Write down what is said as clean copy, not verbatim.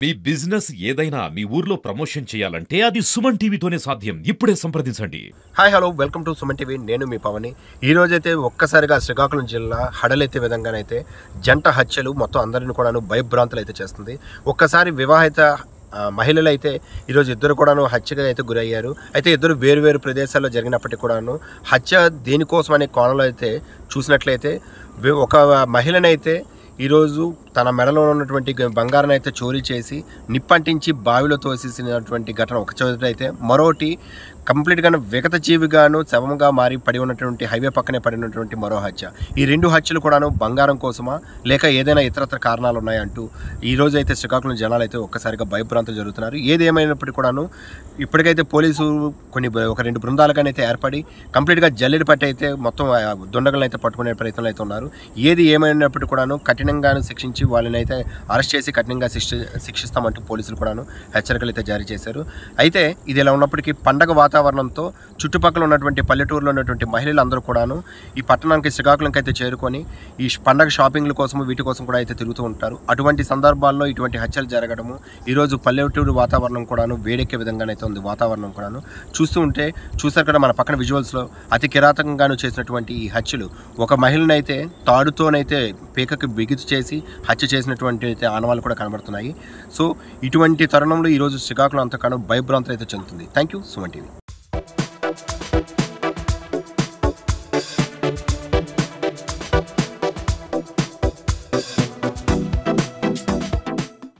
మీ business ఏదైనా మీ ఊర్లో promotion చేయాలంటే అది సుమన్ టీవీతోనే సాధ్యం. ఇప్పుడే సంప్రదించండి. Hi hello welcome to Suman TV. నేను మీ పవని. ఈరోజైతే ఒక్కసారిగా శ్రీకాకుళం జిల్లా హడలెత్తే విధంగానైతే జంట హత్యలు మొత్తం అందరిని కూడాను భయభ్రాంతులు అయితే చేస్తుంది. ఒక్కసారి వివాహిత మహిళలు అయితే ఈరోజు ఇద్దరు కూడాను హత్యగా అయితే గురయ్యారు. అయితే ఇద్దరు వేరు వేరు ప్రదేశాల్లో జరిగినప్పటికీ కూడాను హత్య దేనికోసం అనే కోణంలో అయితే చూసినట్లయితే ఒక మహిళనైతే ఈరోజు తన మెడలో ఉన్నటువంటి బంగారాన్ని అయితే చోరీ చేసి నిప్పంటించి బావిలో తోసేసినటువంటి ఘటన ఒక చోట అయితే, మరోటి కంప్లీట్గాను విగత జీవిగాను శవంగా మారి పడి ఉన్నటువంటి హైవే పక్కనే పడినటువంటి మరో హత్య. ఈ రెండు హత్యలు కూడాను బంగారం కోసమా లేక ఏదైనా ఇతరత్ర కారణాలు ఉన్నాయంటూ ఈరోజు అయితే శ్రీకాకుళం జనాలు అయితే ఒక్కసారిగా భయభ్రాంతులు జరుగుతున్నారు. ఏది ఏమైనప్పటికీ కూడాను ఇప్పటికైతే పోలీసు ఒక రెండు బృందాలుగానైతే ఏర్పడి కంప్లీట్గా జల్లెడి పట్టి అయితే మొత్తం దుండగులను అయితే పట్టుకునే ప్రయత్నంలో అయితే ఉన్నారు. ఏది ఏమైనప్పటికీ కూడాను కఠినంగాను శిక్షించి వాళ్ళని అయితే అరెస్ట్ చేసి కఠినంగా శిక్షిస్తామంటూ పోలీసులు కూడాను హెచ్చరికలు అయితే జారీ చేశారు. అయితే ఇది ఇలా ఉన్నప్పటికీ పండగ వాతావరణంతో చుట్టుపక్కల ఉన్నటువంటి పల్లెటూరులో ఉన్నటువంటి మహిళలందరూ కూడాను ఈ పట్టణానికి శ్రీకాకుళంకి అయితే చేరుకొని ఈ పండగ షాపింగ్ల కోసం వీటి కోసం కూడా అయితే తిరుగుతూ ఉంటారు. అటువంటి సందర్భాల్లో ఇటువంటి హత్యలు జరగడము ఈరోజు పల్లెటూరు వాతావరణం కూడాను వేడెక్కే విధంగానైతే ఉంది. వాతావరణం కూడాను చూసారు కదా మన పక్కన విజువల్స్లో అతి కిరాతకంగాను చేసినటువంటి ఈ హత్యలు ఒక మహిళనైతే తాడుతోనైతే పీకకి బిగుతు చేసి హత్య చేసినటువంటి అయితే ఆనవాళ్ళు కూడా కనబడుతున్నాయి. సో ఇటువంటి తరుణంలో ఈరోజు శ్రీకాకుళం అంతగానో భయభ్రాంతులు అయితే చెందుతుంది. Thank you Suman TV.